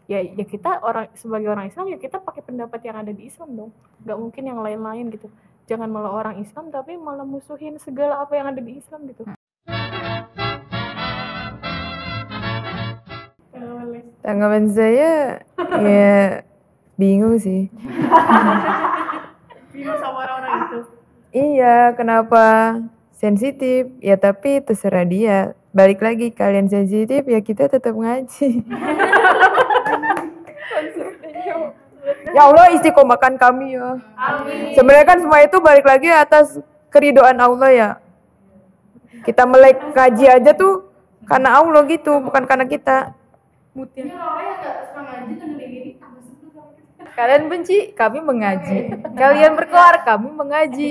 ya kita sebagai orang Islam ya kita pakai pendapat yang ada di Islam dong, nggak mungkin yang lain-lain gitu. Jangan malah orang Islam tapi malah musuhin segala apa yang ada di Islam gitu. Tanggapan saya ya bingung sih. Bingung sama orang-orang itu. Iya, kenapa sensitif? Ya tapi terserah dia. Balik lagi, kalian sensitif ya kita tetap ngaji. Ya Allah istiqomahkan kami ya. Amin. Sebenarnya kan semua itu balik lagi atas keridhaan Allah ya. Kita melek kaji aja tuh karena Allah gitu, bukan karena kita. Kalian benci, kami mengaji. Kalian berkeluar, kami mengaji.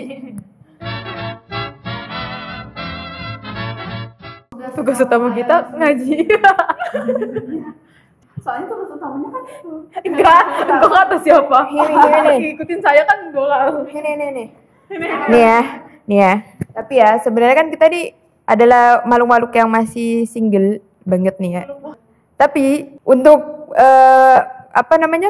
Tugas utama kita ngaji. Soalnya tugas utamanya kan itu. Enggak kata siapa. Ikutin saya kan enggak. Nih ya. Tapi ya sebenarnya kan kita nih adalah makhluk-makhluk yang masih single banget nih ya. Tapi untuk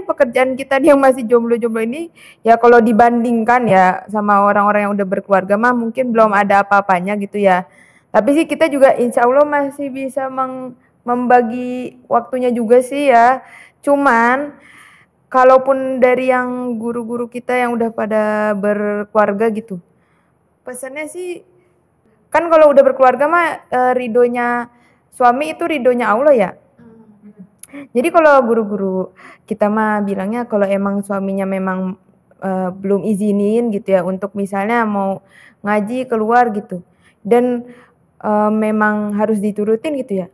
pekerjaan kita nih yang masih jomblo-jomblo ini ya kalau dibandingkan ya sama orang-orang yang udah berkeluarga mah mungkin belum ada apa-apanya gitu ya. Tapi sih kita juga insya Allah masih bisa membagi waktunya juga sih ya. Cuman kalaupun dari yang guru-guru kita yang udah pada berkeluarga gitu, pesannya sih kan kalau udah berkeluarga mah ridhonya suami itu ridhonya Allah ya. Jadi kalau guru-guru kita mah bilangnya kalau emang suaminya memang belum izinin gitu ya untuk misalnya mau ngaji keluar gitu dan memang harus diturutin gitu ya.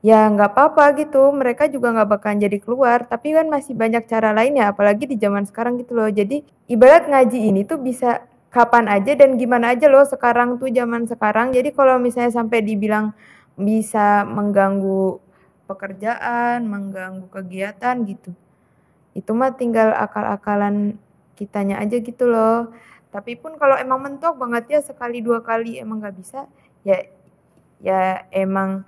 Ya nggak apa-apa gitu, mereka juga nggak bakalan jadi keluar. Tapi kan masih banyak cara lain ya, apalagi di zaman sekarang gitu loh. Jadi ibarat ngaji ini tuh bisa kapan aja dan gimana aja loh sekarang tuh zaman sekarang. Jadi kalau misalnya sampai dibilang bisa mengganggu pekerjaan, mengganggu kegiatan gitu. Itu mah tinggal akal-akalan kitanya aja gitu loh. Tapi pun kalau emang mentok banget ya sekali dua kali emang nggak bisa, ya emang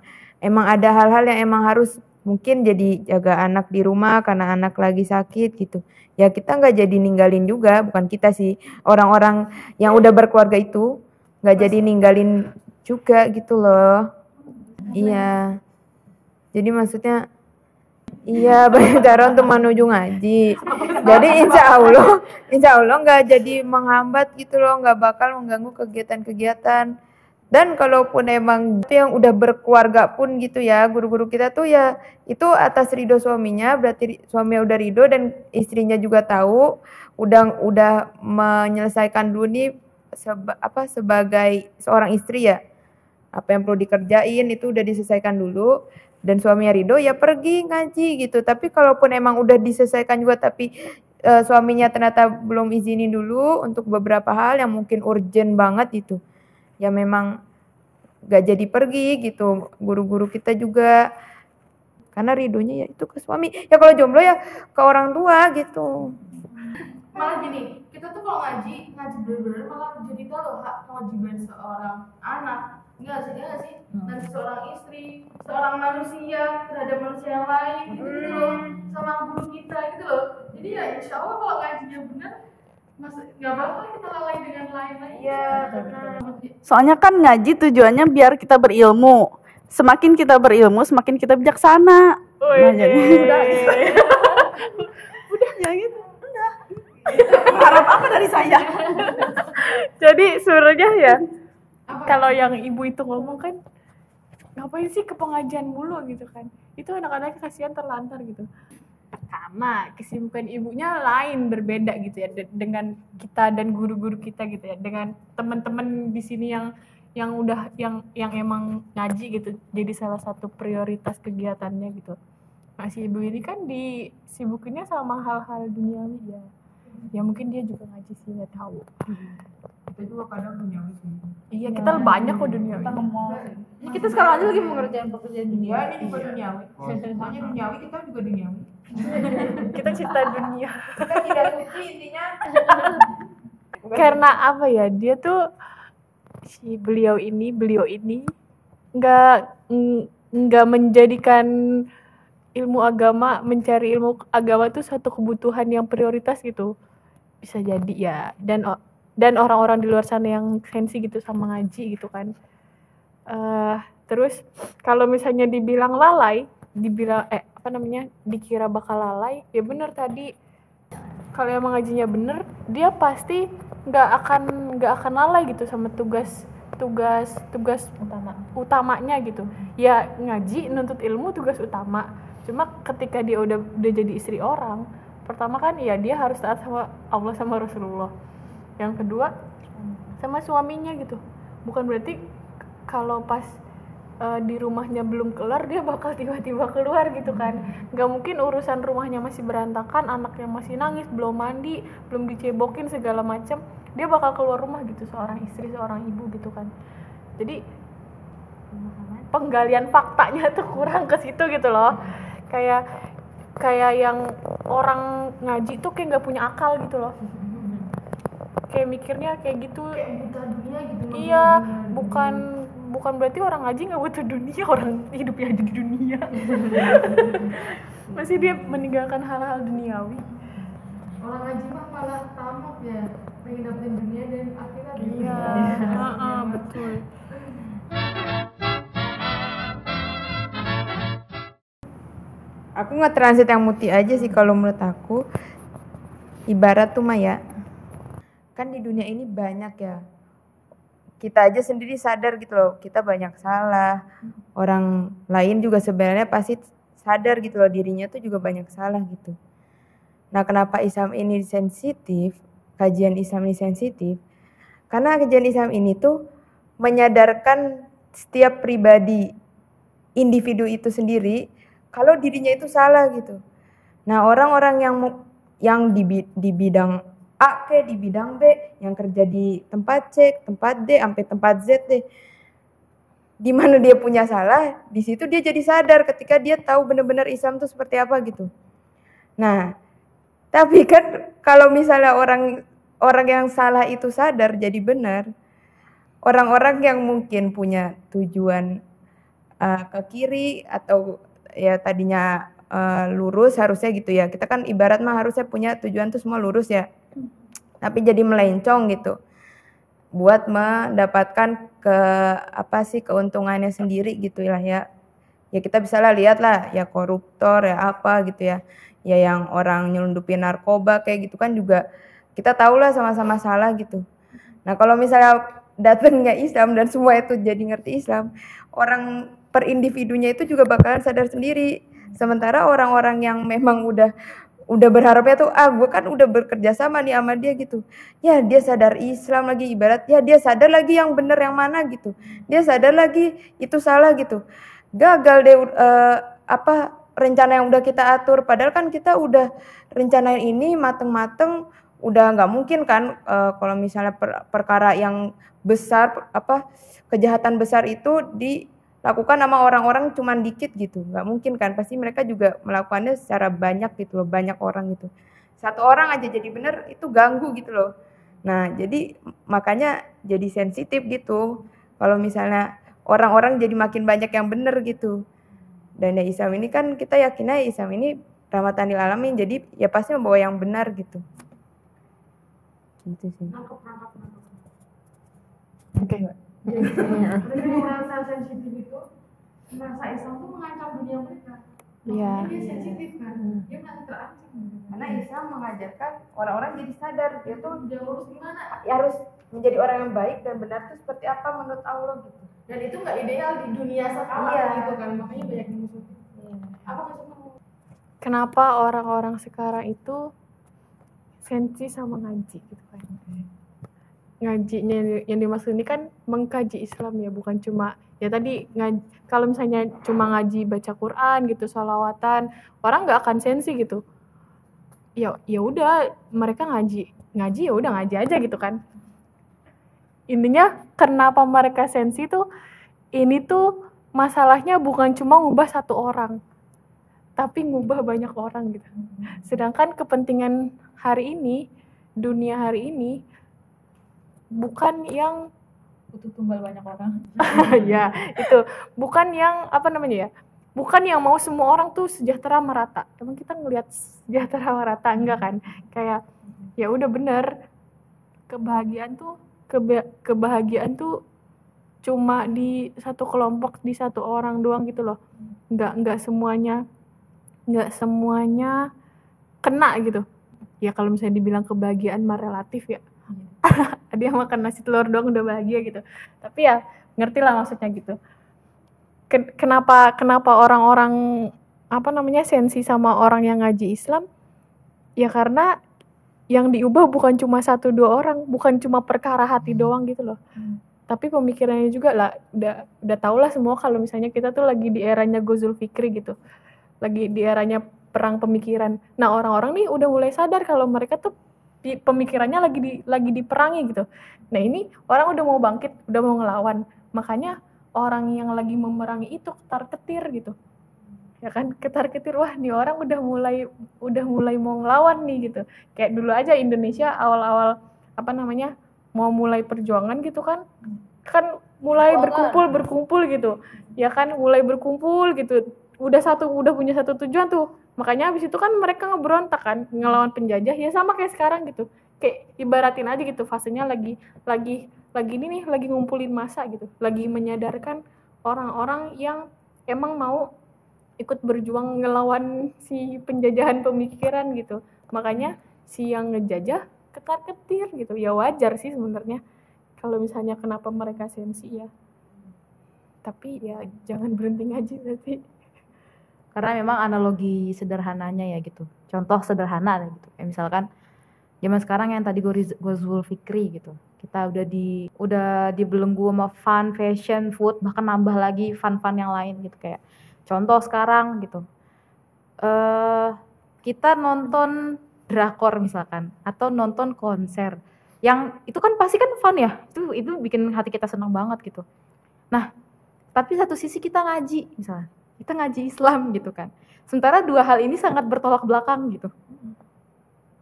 ada hal-hal yang emang harus mungkin jadi jaga anak di rumah karena anak lagi sakit gitu. Ya kita nggak jadi ninggalin juga, bukan kita sih, orang-orang yang udah berkeluarga itu nggak jadi ninggalin juga gitu loh. Iya. Jadi maksudnya iya banyak cara untuk menuju ngaji. Jadi insya Allah nggak jadi menghambat gitu loh, nggak bakal mengganggu kegiatan-kegiatan. Dan kalaupun emang itu yang udah berkeluarga pun gitu ya, guru-guru kita tuh ya itu atas ridho suaminya, berarti suaminya udah ridho dan istrinya juga tahu, udah menyelesaikan dulu nih sebagai seorang istri ya. Apa yang perlu dikerjain itu udah diselesaikan dulu dan suaminya ridho ya pergi ngaji gitu. Tapi kalaupun emang udah diselesaikan juga tapi suaminya ternyata belum izinin dulu untuk beberapa hal yang mungkin urgent banget itu, ya memang gak jadi pergi gitu. Guru-guru kita juga karena ridhonya ya itu ke suami. Ya kalau jomblo ya ke orang tua gitu. Malah gini, kita tuh kalau ngaji bener-bener malah jadi tahu loh hak kewajiban seorang anak. Enggak sih? Dan seorang istri, seorang manusia terhadap manusia yang lain gitu loh, sama guru kita gitu loh. Jadi ya insya Allah kalau ngajinya bener, nggak bakal kita lalai dengan lain-lain. Iya. Soalnya kan ngaji tujuannya biar kita berilmu. Semakin kita berilmu, semakin kita bijaksana. Nah, jadi Udah ya gitu. Udah. Harap apa dari saya? Jadi sebenarnya ya kalau yang ibu itu ngomong kan ngapain sih ke pengajian mulu gitu kan, itu anak-anaknya kasihan terlantar gitu. Pertama kesibukan ibunya lain, berbeda gitu ya dengan kita dan guru-guru kita gitu ya, dengan teman-teman di sini yang udah yang emang ngaji gitu jadi salah satu prioritas kegiatannya gitu. Nah si ibu ini kan disibukinnya sama hal-hal duniawi ya mungkin dia juga ngaji sih, nggak tahu. Kita juga kadang duniawi sih. Iya kita banyak kok duniawi. Kita ngomong. Ini kita sekarang aja lagi mengerjakan pekerjaan dunia. Ya, ini juga duniawi. Soalnya duniawi, kita juga duniawi. Kita cinta dunia. Kita tidak suci intinya. Karena apa ya, dia tuh beliau ini nggak menjadikan ilmu agama, mencari ilmu agama tuh satu kebutuhan yang prioritas gitu, bisa jadi ya. Dan orang-orang di luar sana yang sensi gitu sama ngaji gitu kan. Terus kalau misalnya dibilang lalai, dikira bakal lalai, ya bener tadi. Kalau emang ngajinya bener, dia pasti nggak akan lalai gitu sama tugas utamanya gitu. Ya ngaji nuntut ilmu tugas utama. Cuma ketika dia udah jadi istri orang, pertama kan ya dia harus taat sama Allah sama Rasulullah. Yang kedua sama suaminya gitu. Bukan berarti kalau pas di rumahnya belum kelar dia bakal tiba-tiba keluar gitu kan. Nggak mungkin urusan rumahnya masih berantakan, anaknya masih nangis, belum mandi, belum dicebokin segala macam, dia bakal keluar rumah gitu, seorang istri, seorang ibu gitu kan. Jadi penggalian faktanya tuh kurang ke situ gitu loh. Kayak yang orang ngaji tuh kayak nggak punya akal gitu loh. Kayak mikirnya kayak gitu. Kayak buta dunia gitu. Iya, bukan berarti orang ngaji nggak butuh dunia, orang hidupnya aja di dunia. Masih dia meninggalkan hal-hal duniawi. Orang ngaji mah malah tamak ya, pengen dapetin dunia dan akhirat. Iya, betul. Aku nge-translate yang Muti aja sih kalau menurut aku. Ibarat tuh Maya, kan di dunia ini banyak ya. Kita aja sendiri sadar gitu loh, kita banyak salah. Orang lain juga sebenarnya pasti sadar gitu loh, dirinya tuh juga banyak salah gitu. Nah, kenapa Islam ini sensitif, kajian Islam ini sensitif? Karena kajian Islam ini tuh menyadarkan setiap pribadi, individu itu sendiri, kalau dirinya itu salah gitu. Nah, orang-orang yang di bidang A ke di bidang B, yang kerja di tempat C, tempat D, sampai tempat Z deh. Di mana dia punya salah, di situ dia jadi sadar ketika dia tahu benar-benar Islam itu seperti apa gitu. Nah, tapi kan kalau misalnya orang yang salah itu sadar jadi benar, orang-orang yang mungkin punya tujuan ke kiri atau ya tadinya lurus harusnya gitu ya. Kita kan ibarat mah harusnya punya tujuan tuh semua lurus ya. Tapi jadi melencong gitu. Buat mendapatkan keuntungannya sendiri gitu lah ya. Ya kita bisa lah lihat lah ya koruptor ya apa gitu ya. Ya yang orang nyelundupin narkoba kayak gitu kan juga kita tahu lah sama-sama salah gitu. Nah, kalau misalnya datangnya Islam dan semua itu jadi ngerti Islam, orang per individunya itu juga bakalan sadar sendiri. Sementara orang-orang yang memang udah berharapnya tuh gue kan udah bekerja sama nih sama dia gitu. Ya dia sadar Islam lagi, ibarat ya dia sadar lagi yang benar yang mana gitu. Dia sadar lagi itu salah gitu. Gagal deh rencana yang udah kita atur, padahal kan kita udah rencanain ini mateng-mateng, udah nggak mungkin kan kalau misalnya perkara yang besar kejahatan besar itu dilakukan sama orang-orang cuman dikit gitu, nggak mungkin kan, pasti mereka juga melakukannya secara banyak gitu loh, banyak orang gitu. Satu orang aja jadi bener itu ganggu gitu loh. Nah jadi makanya jadi sensitif gitu kalau misalnya orang-orang jadi makin banyak yang bener gitu. Dan ya Islam ini kan kita yakinnya Islam ini rahmatan lil alamin, jadi ya pasti membawa yang benar gitu. Gitu sih. Oke. Jadi merasa sensitif itu, merasa Islam tuh mengancam dunia mereka. Iya. Dia sensitif kan, dia merasa terancam. Karena Islam mengajarkan orang-orang jadi sadar dia tuh Dia urus gimana? harus menjadi orang yang baik dan benar tuh seperti apa menurut Allah gitu. Dan itu nggak ideal di dunia sekarang gitu kan, makanya banyak yang musuh. Apa maksudnya? Kenapa orang-orang sekarang itu sensi sama ngaji gitu kan? Ngajinya yang dimaksud ini kan mengkaji Islam ya, bukan cuma ya tadi kalau misalnya cuma ngaji baca Quran gitu, sholawatan, orang nggak akan sensi gitu. Ya udah mereka ngaji ya udah ngaji aja gitu kan. Intinya kenapa mereka sensi tuh, ini tuh masalahnya bukan cuma ngubah satu orang, tapi ngubah banyak orang gitu. Sedangkan kepentingan hari ini, dunia hari ini, bukan yang butuh tumbal banyak orang. ya itu bukan yang bukan yang mau semua orang tuh sejahtera merata. Emang kita ngelihat sejahtera merata enggak kan? Kayak ya udah bener, kebahagiaan tuh cuma di satu kelompok, di satu orang doang gitu loh. Enggak semuanya kena gitu. Ya kalau misalnya dibilang kebahagiaan mah relatif ya. Ada yang makan nasi telur doang udah bahagia gitu. Tapi ya ngerti lah maksudnya gitu. Kenapa orang-orang sensi sama orang yang ngaji Islam? Ya karena yang diubah bukan cuma 1-2 orang, bukan cuma perkara hati doang gitu loh. Tapi pemikirannya juga lah, udah tau lah semua kalau misalnya kita tuh lagi di eranya Ghazul Fikri gitu. Lagi di eranya perang pemikiran. Nah, orang-orang nih udah mulai sadar kalau mereka tuh pemikirannya lagi diperangi gitu. Nah, ini orang udah mau bangkit, udah mau ngelawan. Makanya orang yang lagi memerangi itu ketar-ketir gitu. Ya kan, ketar-ketir, wah nih orang udah mulai mau ngelawan nih gitu. Kayak dulu aja Indonesia awal-awal mau mulai perjuangan gitu kan mulai berkumpul gitu. Ya kan, mulai berkumpul gitu. Udah punya satu tujuan tuh. Makanya habis itu kan mereka ngeberontak kan, ngelawan penjajah. Ya sama kayak sekarang gitu. Kayak ibaratin aja gitu, fasenya lagi ini nih, lagi ngumpulin massa gitu. Lagi menyadarkan orang-orang yang emang mau ikut berjuang ngelawan si penjajahan pemikiran gitu. Makanya si yang ngejajah ketar-ketir gitu. Ya wajar sih sebenarnya kalau misalnya kenapa mereka sensi ya. Tapi ya jangan berhenti ngaji nanti. Karena memang analogi sederhananya ya gitu. Contoh sederhana gitu. Kayak misalkan zaman sekarang yang tadi Ghazul Fikri gitu. Kita udah dibelenggu sama fun, fashion, food, bahkan nambah lagi fun-fun yang lain gitu. Kayak contoh sekarang gitu. Kita nonton drakor misalkan atau nonton konser. Yang itu kan pasti kan fun ya. Itu bikin hati kita senang banget gitu. Nah, tapi satu sisi kita ngaji misalnya. Kita ngaji Islam gitu kan. Sementara dua hal ini sangat bertolak belakang gitu.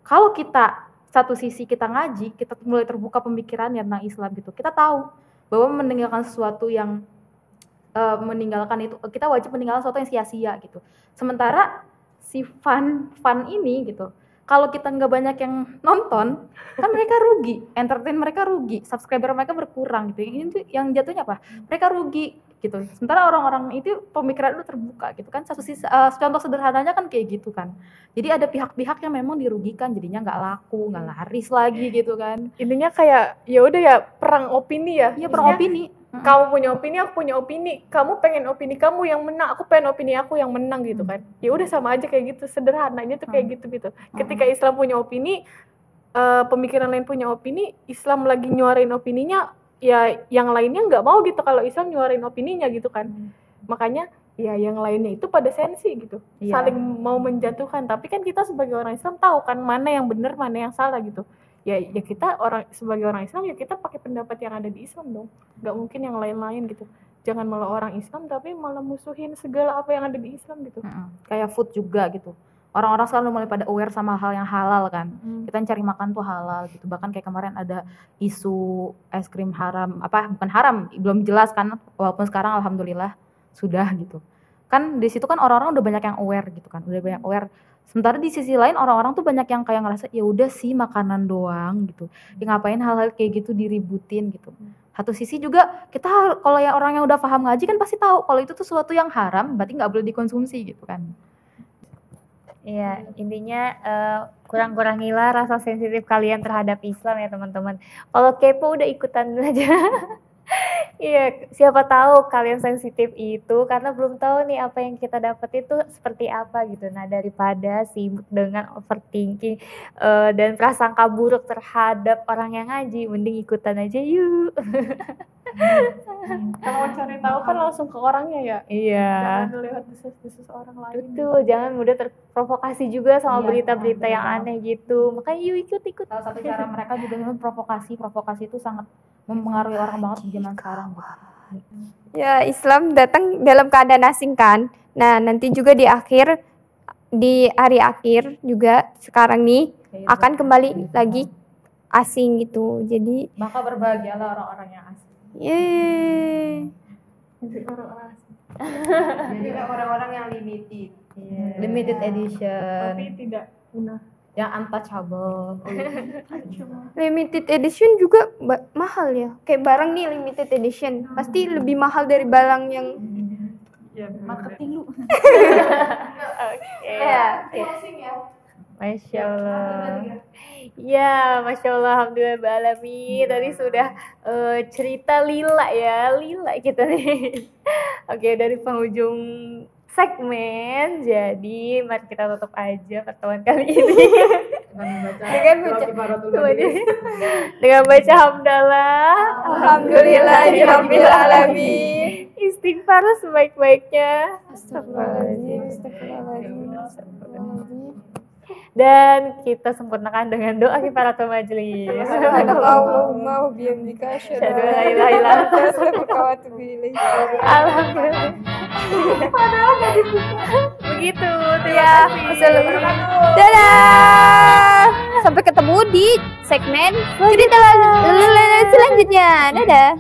Kalau kita satu sisi kita ngaji, kita mulai terbuka pemikirannya tentang Islam gitu. Kita tahu bahwa meninggalkan sesuatu yang kita wajib meninggalkan sesuatu yang sia-sia gitu. Sementara si fun ini gitu, kalau kita nggak banyak yang nonton, kan mereka rugi, entertain mereka rugi, subscriber mereka berkurang gitu. Ini yang jatuhnya apa? Mereka rugi gitu. Sementara orang-orang itu pemikiran itu terbuka gitu kan. Contoh sederhananya kan kayak gitu kan. Jadi ada pihak-pihak yang memang dirugikan, jadinya nggak laku, nggak laris lagi gitu kan. Intinya kayak ya udah ya perang opini ya. Iya, perang opini. Kamu punya opini, aku punya opini. Kamu pengen opini kamu yang menang, aku pengen opini aku yang menang gitu kan. Ya udah sama aja kayak gitu, sederhananya tuh kayak gitu. Ketika Islam punya opini, pemikiran lain punya opini, Islam lagi nyuarin opininya, ya yang lainnya nggak mau gitu kalau Islam nyuarin opininya gitu kan. Makanya ya yang lainnya itu pada sensi gitu, saling mau menjatuhkan. Tapi kan kita sebagai orang Islam tahu kan mana yang benar, mana yang salah gitu. Ya kita sebagai orang Islam ya kita pakai pendapat yang ada di Islam dong, nggak mungkin yang lain-lain gitu. Jangan malah orang Islam tapi malah musuhin segala apa yang ada di Islam gitu. Kayak food juga gitu, orang-orang sekarang mulai pada aware sama hal yang halal kan. Kita cari makan tuh halal gitu. Bahkan kayak kemarin ada isu es krim haram, bukan haram, belum jelas kan, walaupun sekarang alhamdulillah sudah gitu kan. Di situ kan orang-orang udah banyak yang aware gitu kan, udah banyak aware. Sementara di sisi lain orang-orang tuh banyak yang kayak ngerasa ya udah sih makanan doang gitu. Ya ngapain hal-hal kayak gitu diributin gitu. Satu sisi juga kita kalau yang orang yang udah paham ngaji kan pasti tahu kalau itu tuh sesuatu yang haram, berarti nggak boleh dikonsumsi gitu kan. Iya, intinya kurang-kurangilah rasa sensitif kalian terhadap Islam ya teman-teman. Kalau kepo udah ikutan aja. Iya, siapa tahu kalian sensitif itu karena belum tahu nih apa yang kita dapat itu seperti apa gitu. Nah, daripada sibuk dengan overthinking dan prasangka buruk terhadap orang yang ngaji, mending ikutan aja yuk. Kalau mau cari tahu kan langsung ke orangnya ya. Iya. Jangan lewat desas-desus orang lain. Betul, jangan mudah terprovokasi juga sama berita-berita yang aneh gitu. Makanya yuk ikut. Salah satu cara mereka juga memang provokasi itu sangat mempengaruhi orang banget di zaman sekarang gitu. Ya, Islam datang dalam keadaan asing kan. Nah, nanti juga di hari akhir juga sekarang nih akan kembali lagi asing gitu. Jadi maka berbahagialah orang-orang yang asing. yeay. Orang-orang asing. Jadilah orang-orang yang limited. Limited edition. Tapi tidak punah. Yang untouchable. Limited edition juga mahal ya. Kayak barang nih limited edition, pasti lebih mahal dari barang yang Ya, Marketing lu. ya. Closing ya. Masya Allah. Ya, Masya Allah, alhamdulillah alamin. Tadi sudah cerita Lila ya, Lila kita nih. Oke, dari penghujung segmen, jadi mari kita tutup aja pertemuan kali ini. Dengan baca hamdalah. Alhamdulillahirabbil alamin. Istighfar sebaik-baiknya. Dan kita sempurnakan dengan doa kifaratul majelis. Allahumma bihamdika asyhadu Asyhadu an la ilaha illa anta astaghfiruka wa atubu ilaik. Alhamdulillah. Begitu. Terima kasih. Dadah. Sampai ketemu di segmen cerita selanjutnya. Dadah.